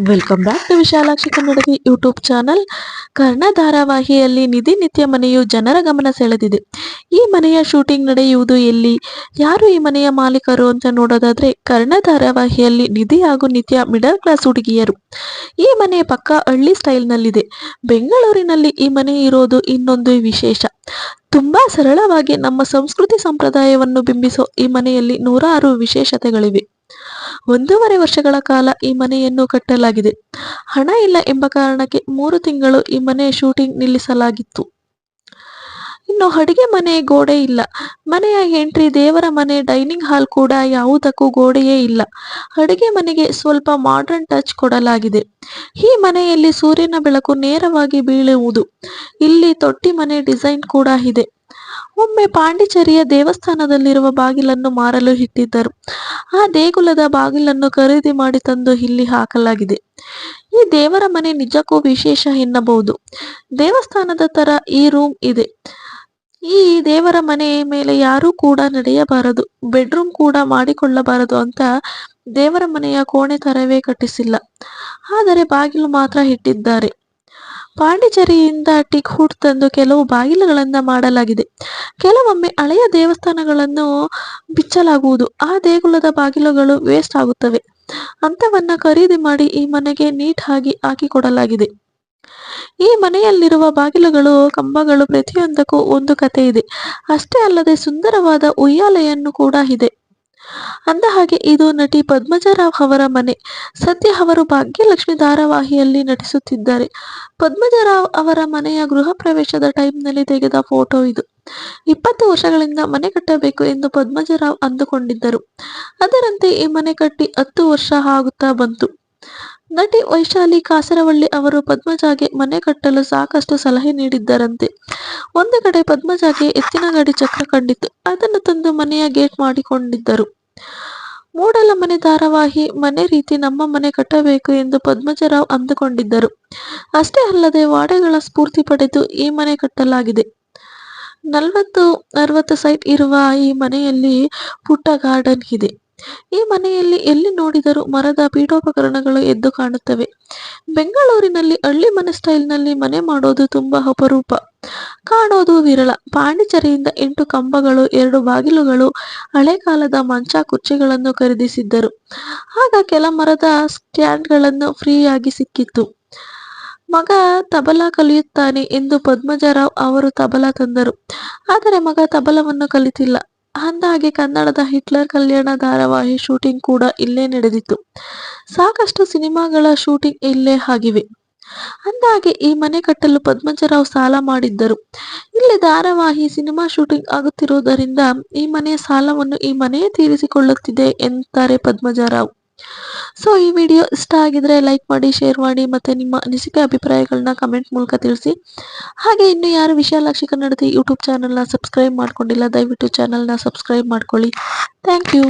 Welcome back to Vishalakshi Kannadati YouTube channel. Karna ಧಾರಾವಾಹಿಯಲ್ಲಿ ನಿಧಿ ನಿತ್ಯ ಮನೆಯು ಜನರ ಗಮನ ಸೆಳೆದಿದೆ. ಈ ಮನೆಯ ಶೂಟಿಂಗ್ ನಡೆಯುವುದು ಎಲ್ಲಿ, ಯಾರು ಈ ಮನೆಯ ಮಾಲೀಕರು ಅಂತ ನೋಡೋದಾದ್ರೆ, ಕರ್ಣ ಧಾರಾವಾಹಿಯಲ್ಲಿ ನಿಧಿ ಹಾಗೂ ನಿತ್ಯ ಮಿಡಲ್ ಕ್ಲಾಸ್ ಹುಡುಗಿಯರು. ಈ ಮನೆ ಪಕ್ಕಾ ಹಳ್ಳಿ ಸ್ಟೈಲ್ನಲ್ಲಿದೆ. ಬೆಂಗಳೂರಿನಲ್ಲಿ ಈ ಮನೆ ಇರೋದು ಇನ್ನೊಂದು ವಿಶೇಷ. ತುಂಬಾ ಸರಳವಾಗಿ ನಮ್ಮ ಸಂಸ್ಕೃತಿ ಸಂಪ್ರದಾಯವನ್ನು ಬಿಂಬಿಸೋ ಈ ಮನೆಯಲ್ಲಿ ನೂರಾರು ವಿಶೇಷತೆಗಳಿವೆ. 1.5 ವರ್ಷಗಳ ಕಾಲ ಈ ಮನೆಯನ್ನು ಕಟ್ಟಲಾಗಿದೆ. ಹಣ ಇಲ್ಲ ಎಂಬ ಕಾರಣಕ್ಕೆ 3 ತಿಂಗಳು ಈ ಮನೆ ಶೂಟಿಂಗ್ ನಿಲ್ಲಿಸಲಾಗಿತ್ತು. ಇನ್ನು ಅಡಿಗೆ ಮನೆ ಗೋಡೆ ಇಲ್ಲ. ಮನೆಯ ಎಂಟ್ರಿ ದೇವರ ಮನೆ, ಡೈನಿಂಗ್ ಹಾಲ್ ಕೂಡ ಯಾವುದಕ್ಕೂ ಗೋಡೆಯೇ ಇಲ್ಲ. ಅಡಿಗೆ ಮನೆಗೆ ಸ್ವಲ್ಪ ಮಾಡರ್ನ್ ಟಚ್ ಕೊಡಲಾಗಿದೆ. ಈ ಮನೆಯಲ್ಲಿ ಸೂರ್ಯನ ಬೆಳಕು ನೇರವಾಗಿ ಬೀಳುವುದು. ಇಲ್ಲಿ ತೊಟ್ಟಿ ಮನೆ ಡಿಸೈನ್ ಕೂಡ ಇದೆ. ಒಮ್ಮೆ ಪಾಂಡಿಚೇರಿಯ ದೇವಸ್ಥಾನದಲ್ಲಿರುವ ಬಾಗಿಲನ್ನು ಮಾರಲು ಇಟ್ಟಿದ್ದರು. ಆ ದೇಗುಲದ ಬಾಗಿಲನ್ನು ಖರೀದಿ ಮಾಡಿ ತಂದು ಇಲ್ಲಿ ಹಾಕಲಾಗಿದೆ. ಈ ದೇವರ ಮನೆ ನಿಜಕ್ಕೂ ವಿಶೇಷ ಎನ್ನಬಹುದು. ದೇವಸ್ಥಾನದ ತರ ಈ ರೂಮ್ ಇದೆ. ಈ ದೇವರ ಮನೆ ಮೇಲೆ ಯಾರೂ ಕೂಡ ನಡೆಯಬಾರದು, ಬೆಡ್ರೂಮ್ ಕೂಡ ಮಾಡಿಕೊಳ್ಳಬಾರದು ಅಂತ ದೇವರ ಮನೆಯ ಕೋಣೆ ತರವೇ ಕಟ್ಟಿಸಿಲ್ಲ. ಆದರೆ ಬಾಗಿಲು ಮಾತ್ರ ಇಟ್ಟಿದ್ದಾರೆ. ಪಾಂಡಿಚೇರಿಯಿಂದ ಟಿಕ್ ಹುಡ್ ತಂದು ಕೆಲವು ಬಾಗಿಲುಗಳನ್ನು ಮಾಡಲಾಗಿದೆ. ಕೆಲವೊಮ್ಮೆ ಹಳೆಯ ದೇವಸ್ಥಾನಗಳನ್ನು ಬಿಚ್ಚಲಾಗುವುದು. ಆ ದೇಗುಲದ ಬಾಗಿಲುಗಳು ವೇಸ್ಟ್ ಆಗುತ್ತವೆ. ಅಂತವನ್ನ ಖರೀದಿ ಮಾಡಿ ಈ ಮನೆಗೆ ನೀಟ್ ಆಗಿ ಹಾಕಿಕೊಡಲಾಗಿದೆ. ಈ ಮನೆಯಲ್ಲಿರುವ ಬಾಗಿಲುಗಳು, ಕಂಬಗಳು ಪ್ರತಿಯೊಂದಕ್ಕೂ ಒಂದು ಕತೆ ಇದೆ. ಅಷ್ಟೇ ಅಲ್ಲದೆ ಸುಂದರವಾದ ಉಯ್ಯಾಲೆಯನ್ನು ಕೂಡ ಇದೆ. ಅಂದಹಾಗೆ ಇದು ನಟಿ ಪದ್ಮಜರಾವ್ ಅವರ ಮನೆ. ಸದ್ಯ ಅವರು ಭಾಗ್ಯಲಕ್ಷ್ಮಿ ಧಾರಾವಾಹಿಯಲ್ಲಿ ನಟಿಸುತ್ತಿದ್ದಾರೆ. ಪದ್ಮಜರಾವ್ ಅವರ ಮನೆಯ ಗೃಹ ಪ್ರವೇಶದ ಟೈಮ್ನಲ್ಲಿ ತೆಗೆದ ಫೋಟೋ ಇದು. 20 ವರ್ಷಗಳಿಂದ ಮನೆ ಕಟ್ಟಬೇಕು ಎಂದು ಪದ್ಮಜರಾವ್ ಅಂದುಕೊಂಡಿದ್ದರು. ಅದರಂತೆ ಈ ಮನೆ ಕಟ್ಟಿ 10 ವರ್ಷ ಆಗುತ್ತಾ ಬಂತು. ನಟಿ ವೈಶಾಲಿ ಕಾಸರವಳ್ಳಿ ಅವರು ಪದ್ಮಜಾಗೆ ಮನೆ ಕಟ್ಟಲು ಸಾಕಷ್ಟು ಸಲಹೆ ನೀಡಿದ್ದರಂತೆ. ಒಂದು ಕಡೆ ಪದ್ಮಜಾಗೆ ಎತ್ತಿನ ಗಾಡಿ ಚಕ್ರ ಕಂಡಿತ್ತು. ಅದನ್ನು ತಂದು ಮನೆಯ ಗೇಟ್ ಮಾಡಿಕೊಂಡಿದ್ದರು. ಮೂಡಲ ಮನೆ ಧಾರಾವಾಹಿ ಮನೆ ರೀತಿ ನಮ್ಮ ಮನೆ ಕಟ್ಟಬೇಕು ಎಂದು ಪದ್ಮಜರಾವ್ ಅಂದುಕೊಂಡಿದ್ದರು. ಅಷ್ಟೇ ಅಲ್ಲದೆ ವಾಡೆಗಳ ಸ್ಫೂರ್ತಿ ಪಡೆದು ಈ ಮನೆ ಕಟ್ಟಲಾಗಿದೆ. 40-60 ಸೈಟ್ ಇರುವ ಈ ಮನೆಯಲ್ಲಿ ಪುಟ್ಟ ಗಾರ್ಡನ್ ಇದೆ. ಈ ಮನೆಯಲ್ಲಿ ಎಲ್ಲಿ ನೋಡಿದರೂ ಮರದ ಪೀಠೋಪಕರಣಗಳು ಎದ್ದು ಕಾಣುತ್ತವೆ. ಬೆಂಗಳೂರಿನಲ್ಲಿ ಹಳ್ಳಿ ಮನೆ ಸ್ಟೈಲ್ನಲ್ಲಿ ಮನೆ ಮಾಡೋದು ತುಂಬಾ ಅಪರೂಪ, ಕಾಣೋದು ವಿರಳ. ಪಾಂಡಿಚೇರಿಯಿಂದ 8 ಕಂಬಗಳು, 2 ಬಾಗಿಲುಗಳು, ಹಳೆ ಕಾಲದ ಮಂಚ ಕುರ್ಚಿಗಳನ್ನು ಖರೀದಿಸಿದ್ದರು. ಆಗ ಕೆಲ ಮರದ ಸ್ಟ್ಯಾಂಡ್ಗಳನ್ನು ಫ್ರೀಯಾಗಿ ಸಿಕ್ಕಿತ್ತು. ಮಗ ತಬಲಾ ಕಲಿಯುತ್ತಾನೆ ಎಂದು ಪದ್ಮಜರಾವ್ ಅವರು ತಬಲಾ ತಂದರು. ಆದರೆ ಮಗ ತಬಲವನ್ನು ಕಲಿತಿಲ್ಲ. ಅಂದಹಾಗೆ ಕನ್ನಡದ ಹಿಟ್ಲರ್ ಕಲ್ಯಾಣ ಧಾರಾವಾಹಿ ಶೂಟಿಂಗ್ ಕೂಡ ಇಲ್ಲೇ ನಡೆದಿತ್ತು. ಸಾಕಷ್ಟು ಸಿನಿಮಾಗಳ ಶೂಟಿಂಗ್ ಇಲ್ಲೇ ಆಗಿವೆ. ಅಂದಹಾಗೆ ಈ ಮನೆ ಕಟ್ಟಲು ಪದ್ಮಜರಾವ್ ಸಾಲ ಮಾಡಿದ್ದರು. ಇಲ್ಲಿ ಧಾರಾವಾಹಿ, ಸಿನಿಮಾ ಶೂಟಿಂಗ್ ಆಗುತ್ತಿರುವುದರಿಂದ ಈ ಮನೆಯ ಸಾಲವನ್ನು ಈ ಮನೆಯೇ ತೀರಿಸಿಕೊಳ್ಳುತ್ತಿದೆ ಎನ್ನುತ್ತಾರೆ ಪದ್ಮಜರಾವ್. ಸೊ ಈ ವಿಡಿಯೋ ಇಷ್ಟ ಆಗಿದ್ರೆ ಲೈಕ್ ಮಾಡಿ, ಶೇರ್ ಮಾಡಿ, ಮತ್ತೆ ನಿಮ್ಮ ಅನಿಸಿಕೆ ಅಭಿಪ್ರಾಯಗಳನ್ನ ಕಮೆಂಟ್ ಮೂಲಕ ತಿಳಿಸಿ. ಹಾಗೆ ಇನ್ನು ಯಾರು ವಿಶಾಲಾಕ್ಷಿ ಕನ್ನಡತಿ ಯೂಟ್ಯೂಬ್ ಚಾನಲ್ನ ಸಬ್ಸ್ಕ್ರೈಬ್ ಮಾಡ್ಕೊಂಡಿಲ್ಲ, ದಯವಿಟ್ಟು ಚಾನಲ್ನ ಸಬ್ಸ್ಕ್ರೈಬ್ ಮಾಡ್ಕೊಳ್ಳಿ. Thank you.